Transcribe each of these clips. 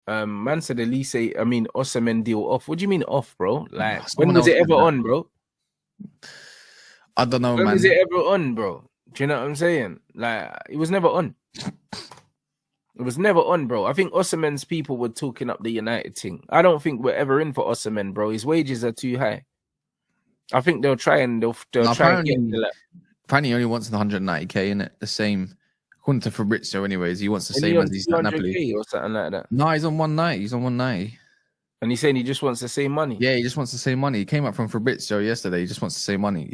Man said Osimhen deal off. What do you mean off, bro? Like, when Someone was else it said ever that. on, bro? I don't know, When man. was it ever on, bro? Do you know what I'm saying? Like, it was never on. It was never on, bro. I think Osimhen's people were talking up the United thing. I don't think we're ever in for Osimhen, bro. His wages are too high. I think they'll try and No, try and get to that. Apparently, he only wants the 190k in it. The same, according to Fabrizio, anyways. He wants the And same as he's at 200K Napoli. or something like that. No, he's on 190. He's on 190. And he's saying he just wants the same money. Yeah, he just wants the same money. He came up from Fabrizio yesterday. He just wants the same money.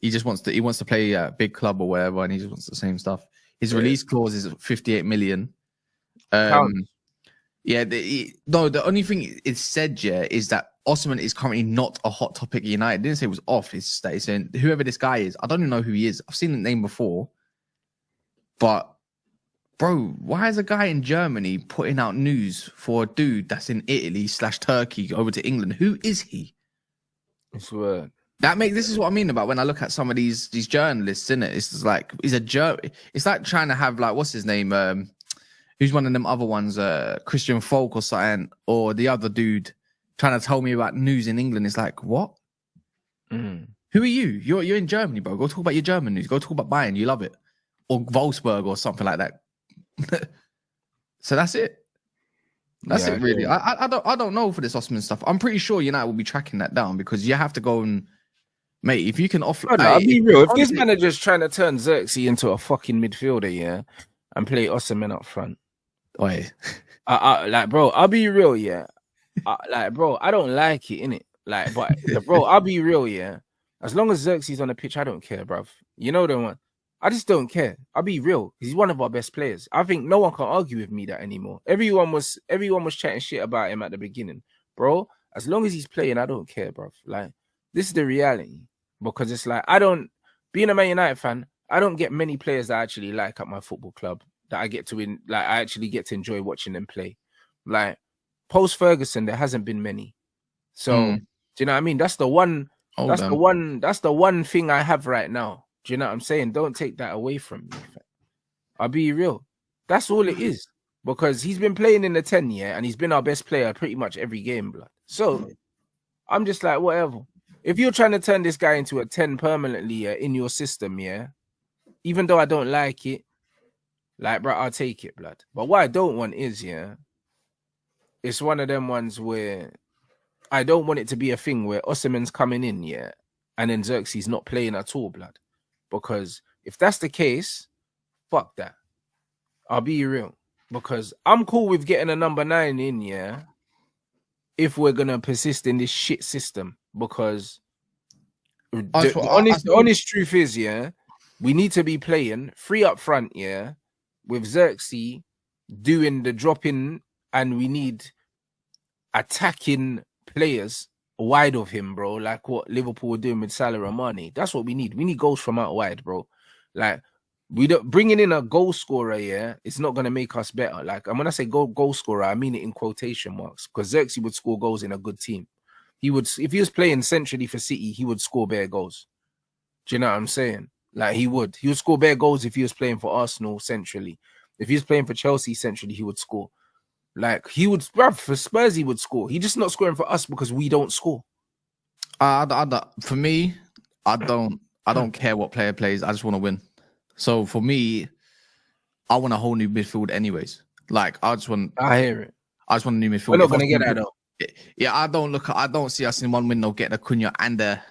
He just wants to. He wants to play a big club or whatever, and he just wants the same stuff. His release clause is 58 million. Yeah. The only thing it said, is that Osimhen is currently not a hot topic at United. It didn't say it was off. It's that he's saying whoever this guy is. I don't even know who he is. I've seen the name before, but bro, why is a guy in Germany putting out news for a dude that's in Italy/Turkey over to England? Who is he? It's weird. This is what I mean about when I look at some of these journalists, innit? It's just like it's like trying to have like what's his name? Who's one of them other ones? Christian Folk or something, or the other dude trying to tell me about news in England. It's like, what? Who are you? You're in Germany, bro. Go talk about your German news. Go talk about Bayern. You love it. Or Wolfsburg or something like that. So that's it. That's it, really. I don't know for this Osimhen stuff. I'm pretty sure United will be tracking that down because you have to go and, mate, if you can offer... I'll be real. If this manager's trying to turn Xerxes into a fucking midfielder, and play Osimhen up front. Wait. Like, bro, I'll be real, like, bro, I don't like it, innit? Like, but, bro, I'll be real, As long as Xerxes on the pitch, I don't care, bruv. You know the one. I just don't care. I'll be real. He's one of our best players. I think no one can argue with me that anymore. Everyone was chatting shit about him at the beginning. Bro, as long as he's playing, I don't care, bruv. Like, this is the reality. Because it's like, being a Man United fan, I don't get many players that I actually like at my football club that I get to I actually get to enjoy watching them play. Like, post Ferguson, there hasn't been many. So, do you know what I mean? That's the one thing I have right now. Do you know what I'm saying? Don't take that away from me. I'll be real. That's all it is. Because he's been playing in the 10, and he's been our best player pretty much every game, blood. So I'm just like, whatever. If you're trying to turn this guy into a 10 permanently in your system, even though I don't like it, like, bro, I'll take it, blood. But what I don't want is, it's one of them ones where I don't want it to be a thing where Osimhen's coming in, and then Xerxes not playing at all, blood. Because if that's the case, fuck that. I'll be real. Because I'm cool with getting a number 9 in, if we're going to persist in this shit system. Because the honest truth is, we need to be playing 3 up front, with Xerxes doing the dropping, and we need attacking players wide of him, bro, like what Liverpool were doing with Salah and Mane. That's what we need. We need goals from out wide, bro. Like, we don't bringing in a goal scorer, it's not gonna make us better. Like, and when I say goal scorer, I mean it in quotation marks, because Xerxes would score goals in a good team. He would, if he was playing centrally for City, he would score bare goals. Do you know what I'm saying? Like, he would score bare goals if he was playing for Arsenal centrally. If he was playing for Chelsea centrally, he would score. Like, he would, bruv, for Spurs, he would score. He's just not scoring for us because we don't score. For me, I don't care what player plays. I just want to win. So for me, I want a whole new midfield anyways. Like, I hear it. I just want a new midfield. We're not going to get that, though. Yeah, I don't see us in one window getting a Cunha and a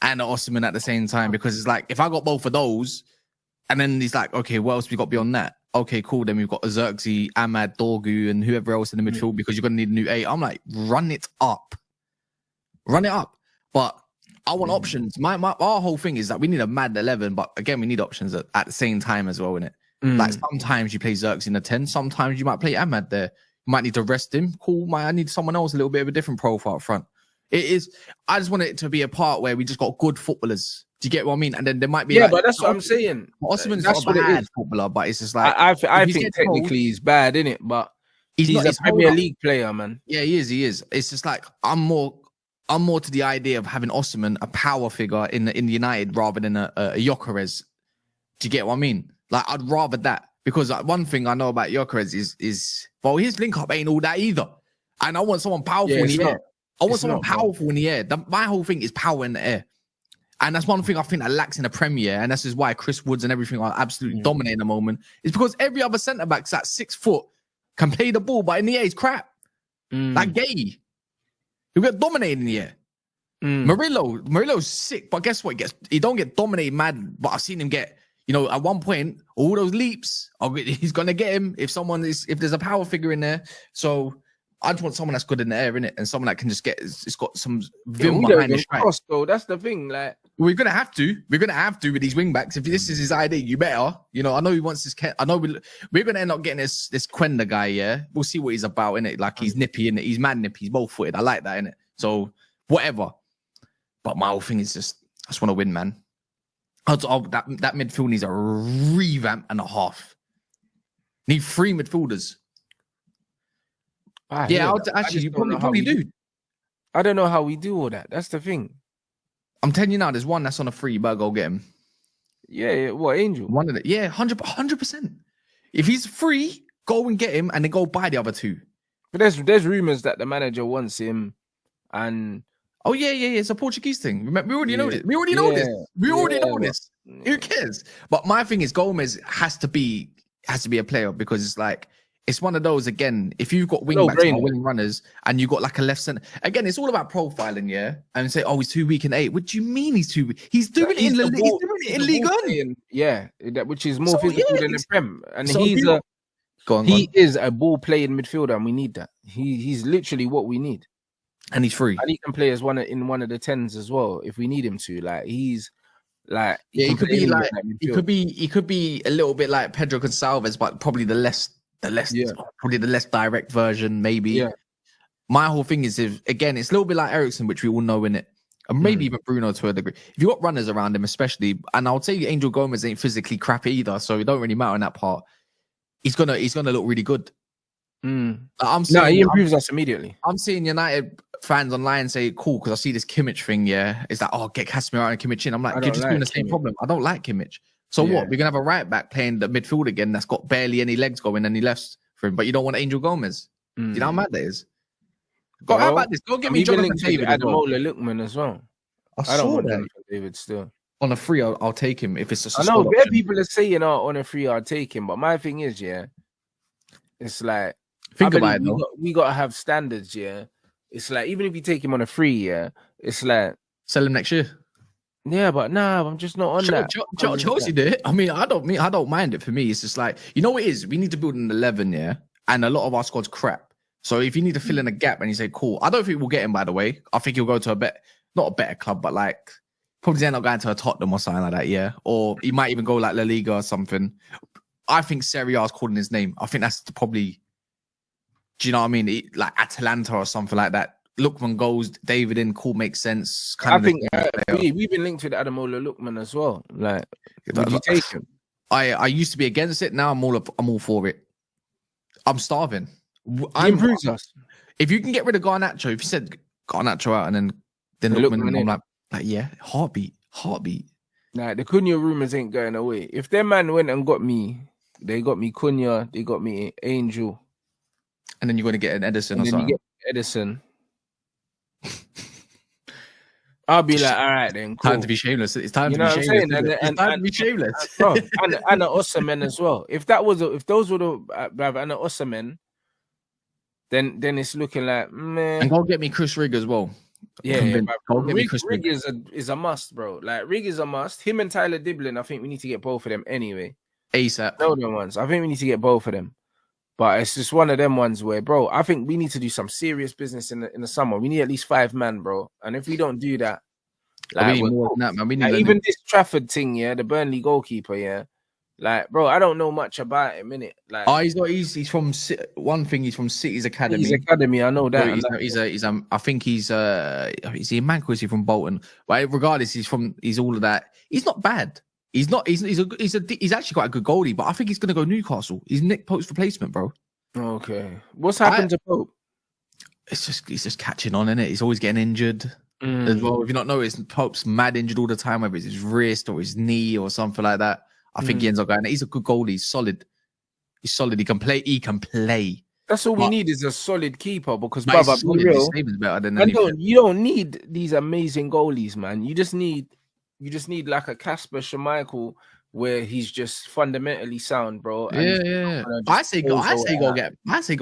Osimhen at the same time, because it's like, if I got both of those, and then he's like, okay, what else we got beyond that? Okay, cool. Then we've got Xerxes, Ahmad, Dorgu, and whoever else in the midfield, because you're going to need a new 8. I'm like, run it up. But I want options. Our whole thing is that we need a mad 11, but again, we need options at the same time as well, innit? Like, sometimes you play Xerxes in the 10, sometimes you might play Ahmad there. You might need to rest him. Cool. I need someone else, a little bit of a different profile up front. I just want it to be a part where we just got good footballers. Do you get what I mean? And then there might be but that's what I'm saying. Osimhen's not a bad footballer, but it's just like, I think technically he's bad, innit? But he's a Premier League player, man. Yeah, he is. It's just like, I'm more to the idea of having Osimhen a power figure in the United rather than a Gyökeres. Do you get what I mean? Like, I'd rather that. because one thing I know about Gyökeres is well, his link up ain't all that either. And I want someone powerful in the air. I want someone powerful in the air. My whole thing is power in the air. And that's one thing I think that lacks in the Premier. And that's just why Chris Woods and everything are absolutely dominating the moment. Is because every other centre back's at 6 foot, can play the ball, but in the air is crap. Like Gay. He'll get dominated in the air. Murillo's sick, but guess what? He don't get dominated mad, but I've seen him get, at one point, all those leaps, he's gonna get him if there's a power figure in there. So I just want someone that's good in the air, innit? And someone that can just it's got some vim behind the strike. Though. That's the thing. Like, we're gonna have to with these wing backs. If this is his idea, you better. I know he wants this. I know we're gonna end up getting this Quenda guy. Yeah, we'll see what he's about, innit? Like, he's nippy, innit? He's mad nippy. He's both footed. I like that, innit? So whatever. But my whole thing is just, I just want to win, man. That midfield needs a revamp and a half. Need 3 midfielders. You probably do. I don't know how we do all that. That's the thing. I'm telling you now, there's one that's on a free. You better go get him. Yeah. What, Angel? One of it. Yeah, 100%. If he's free, go and get him and then go buy the other 2. But there's rumors that the manager wants him, and oh yeah, it's a Portuguese thing. We already know this. We already know this. Who cares? But my thing is, Gomez has to be a player, because it's like, it's one of those, again, if you've got wing backs and winning runners and you got like a left centre, again, it's all about profiling, yeah? And say, oh, he's too weak in 8. What do you mean he's too weak? He's doing it in League One. Yeah, which is more physical than the Prem. And he is a ball playing midfielder, and we need that. He's literally what we need. And he's free. And he can play as one of the 10s as well if we need him to. Like, he's like, he could be a little bit like Pedro Gonçalves, but probably the less direct version, maybe. Yeah. My whole thing is, again, it's a little bit like Ericsson, which we all know, in it, and maybe even Bruno to a degree. If you got runners around him, especially, and I'll tell you, Angel Gomez ain't physically crap either, so it don't really matter in that part. He's gonna look really good. He improves us immediately. I'm seeing United fans online say, cool, because I see this Kimmich thing, yeah. It's like, oh, get Casemiro and Kimmich in. I'm like, you're just doing the same problem. I don't like Kimmich. So what? We're going to have a right back playing the midfield again that's got barely any legs going, any lefts for him, but you don't want Angel Gomez. You know how mad that is? How about this? Go get me Jonathan David. Ademola Lookman as well. I don't want Jonathan David still. On a free, I'll take him if it's just I know people are saying, on a free, I'll take him. But my thing is, it's like, think about it, we got to have standards, It's like, even if you take him on a free, it's like, sell him next year. Yeah, but I'm just not on that. Chelsea did it. I mean, I don't mind it. For me, it's just like, what it is? We need to build an 11, and a lot of our squad's crap. So if you need to fill in a gap and you say, cool, I don't think we'll get him, by the way. I think he'll go to not a better club, but like, probably end up going to a Tottenham or something like that, or he might even go like La Liga or something. I think Serie A is calling his name. I think that's probably, do you know what I mean? Like Atalanta or something like that. Lookman goes, David in, cool, makes sense. I think we've been linked with Ademola Lookman as well. Like, would you take him? I used to be against it. Now I'm all for it. I'm starving. He improves us. If you can get rid of Garnacho, if you said Garnacho out and then Lookman, I'm like, yeah, heartbeat. Nah, the Cunha rumors ain't going away. If their man went and got me, they got me Cunha, they got me Angel. And then you're going to get an Edison or something. You get Edison. I'll be like, all right then, cool. Time to be shameless. It's time to be shameless. It's time to be shameless. Bro, and an Osimhen as well. If those were the and an Osimhen, then it's looking like, man. And go get me Chris Rigg as well. Yeah, go get me Chris Rigg is a must, bro. Like, Rigg is a must. Him and Tyler Diblin, I think we need to get both of them anyway. ASAP. No, them ones. I think we need to get both of them. But it's just one of them ones where, bro, I think we need to do some serious business in the summer. We need at least 5 man, bro. And if we don't do that, like, we need more than that, man. We need even this Trafford thing, the Burnley goalkeeper, like, bro, I don't know much about him, innit? Like, he's from one thing. He's from City's academy. His academy, I know that. I think is he a Manchester? Is he from Bolton? But regardless, he's all of that. He's not bad. He's actually quite a good goalie, but I think he's going to go Newcastle. He's Nick Pope's replacement, bro. Okay. What's happened to Pope? He's just catching on, innit? He's always getting injured as well. If you not noticed, Pope's mad injured all the time, whether it's his wrist or his knee or something like that. I think he ends up going. He's a good goalie. He's solid. He's solid. He can play. He can play. That's all we But- need is a solid keeper because, But he's brother, be solid. His real. save is better than And anything. you don't need these amazing goalies, man. You just need like a Casper Schmeichel where he's just fundamentally sound, bro. And he's Yeah. gonna I just say close go all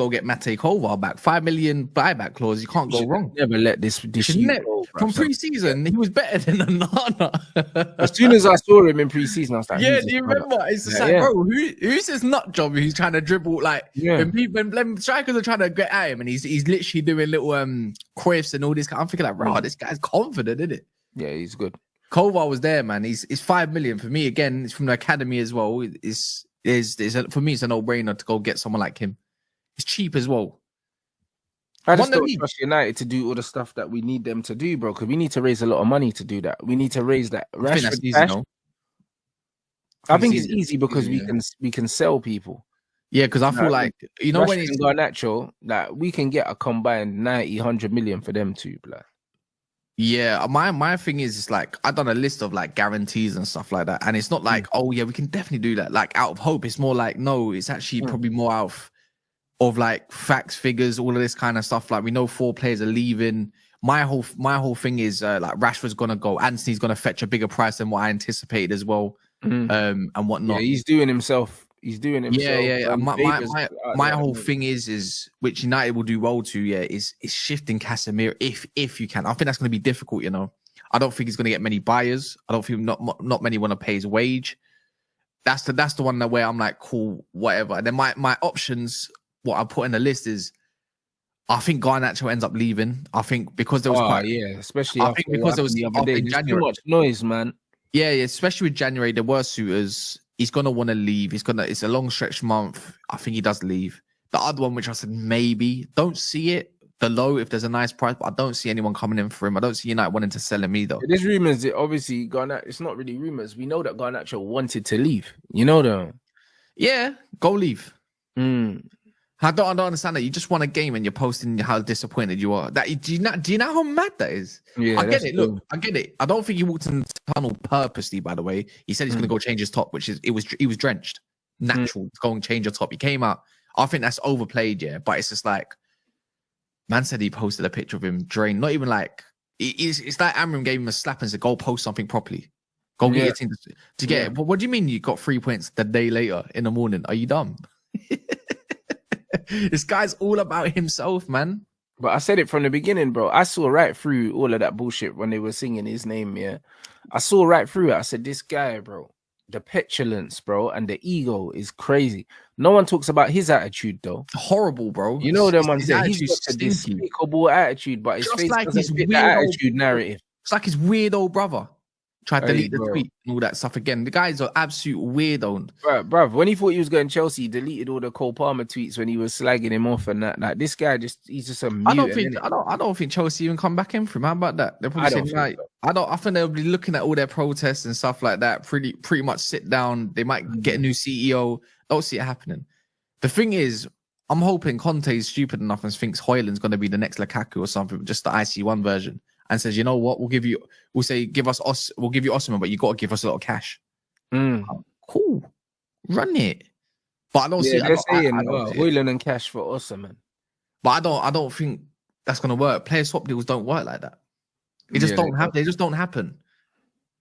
get Mate Kovar back. 5 million buyback clause. You can't go wrong. Never let this Shouldn't youth it? go, bro. From pre-season, he was better than Onana. As soon as I saw him in pre-season, I was like, Yeah, who's do you this brother? remember? It's just Yeah, like, yeah. bro, who's this nut job who's trying to dribble like Yeah. when strikers are trying to get at him and he's literally doing little quiffs and all this. I'm thinking like, bro, this guy's confident, isn't it? Yeah, he's good. Kovar was there, man. He's 5 million for me. Again, it's from the academy as well. For me, it's a no-brainer to go get someone like him. It's cheap as well. I just Won the don't league. trust United to do all the stuff that we need them to do, bro. Because we need to raise a lot of money to do that. We need to raise that. I think that's Rashford easy, cash. no? I think it's easy. easy because Yeah. we can sell people. Yeah, because I feel like when Rashford it's and Garnacho, like we can get a combined 90, 100 million for them too, blood. yeah, my thing is it's like I've done a list of like guarantees and stuff like that, and it's not like oh yeah we can definitely do that like out of hope. It's more like no, it's actually probably more out of like facts, figures, all of this kind of stuff. Like we know 4 players are leaving. My whole thing is like Rashford's gonna go, Anthony's gonna fetch a bigger price than what I anticipated as well, and whatnot. Yeah, he's doing himself. He's doing himself. Yeah. My whole thing. thing is which United will do well to, is shifting Casemiro if you can. I think that's going to be difficult, you know. I don't think he's going to get many buyers. I don't think not many want to pay his wage. That's the one where I'm like, cool, whatever. And then my options, what I put in the list is, I think Garnacho ends up leaving. I think because there was especially I think because there was the up other day, in there's January. too much noise, man. Yeah, especially with January, there were suitors. He's gonna want to leave. It's a long stretch month. I think he does leave. The other one, which I said maybe, don't see it below if there's a nice price, but I don't see anyone coming in for him. I don't see United wanting to sell him either. There's rumors that obviously Garnacho. It's not really rumors. We know that Garnacho wanted to leave. You know that. Yeah, go leave. I don't understand that. You just won a game and you're posting how disappointed you are. Do you know how mad that is? Yeah, I get it. Look, I get it. I don't think he walked in the tunnel purposely. By the way, he said he's going to go change his top, which is he was drenched. Natural to go and change your top. He came out. I think that's overplayed, yeah. But it's just like, man said he posted a picture of him drained. Not even like it's like Amram gave him a slap and said, "Go post something properly. Go get your team to get it." But what do you mean you got 3 points the day later in the morning? Are you dumb? This guy's all about himself, man. But I said it from the beginning, bro. I saw right through all of that bullshit when they were singing his name, yeah. I saw right through it. I said, this guy, bro, the petulance, bro, and the ego is crazy. No one talks about his attitude, though. Horrible, bro. You know them ones his say he's attitude's got a stinky. despicable attitude, but his Just face like doesn't his fit the weird old- attitude narrative. It's like his weird old brother. Tried to Hey, delete the bro. tweet and all that stuff again. The guy's an absolute weirdo. Bruv, when he thought he was going Chelsea, he deleted all the Cole Palmer tweets when he was slagging him off and that. Like this guy, he's just a mutant. I don't think Chelsea even come back in for him. How about that? They'll probably say, like, I think they'll be looking at all their protests and stuff like that. Pretty much sit down. They might get a new CEO. Don't see it happening. The thing is, I'm hoping Conte is stupid enough and thinks Højlund's going to be the next Lukaku or something, just the IC1 version, and says, you know what, we'll give you Osimhen, but you got to give us a lot of cash. Cool, run it. But I don't see. They're saying Højlund Højlund and cash for Osimhen. But I don't think that's going to work. Player swap deals don't work like that. It just don't happen. They just don't happen.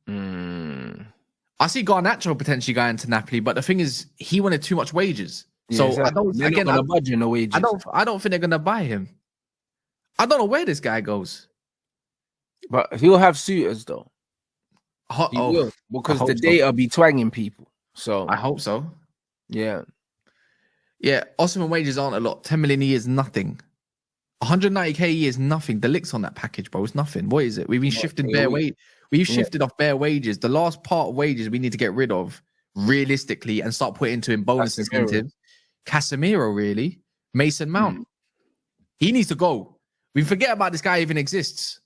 I see Garnacho potentially going to Napoli, but the thing is, he wanted too much wages. So exactly. I don't. They're Again, not gonna budge in the wages. I don't think they're gonna buy him. I don't know where this guy goes. But he'll have suitors though. He Oh, will, because I the hope so. data be twanging people. So I hope so. yeah. Yeah, Osimhen wages aren't a lot. 10 million a year is nothing. 190k a year is nothing. The licks on that package, bro, is nothing. What is it? We've been shifting bare weight. We've shifted off bare wages. The last part of wages we need to get rid of realistically and start putting into him bonus incentives. Casemiro, really. Mason Mount. He needs to go. We forget about this guy even exists.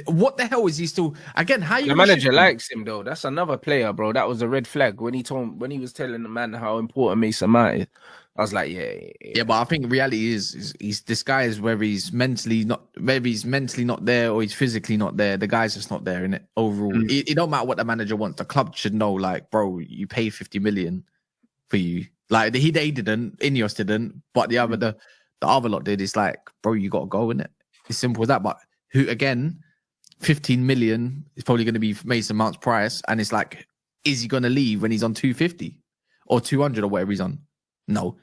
What the hell is he still? Again, how you? The manager likes him though. That's another player, bro. That was a red flag when he was telling the man how important Mason Mount is. I was like, yeah. But I think reality is he's this guy is whether he's mentally not there or he's physically not there. The guy's just not there in it overall. It don't matter what the manager wants. The club should know, like, bro, you pay 50 million for you. Like they didn't, Ineos didn't, but the other lot did. It's like, bro, you got to go, innit? It's simple as that. But who again? 15 million is probably going to be Mason Mount's price, and it's like, is he going to leave when he's on 250 or 200 or whatever he's on? No,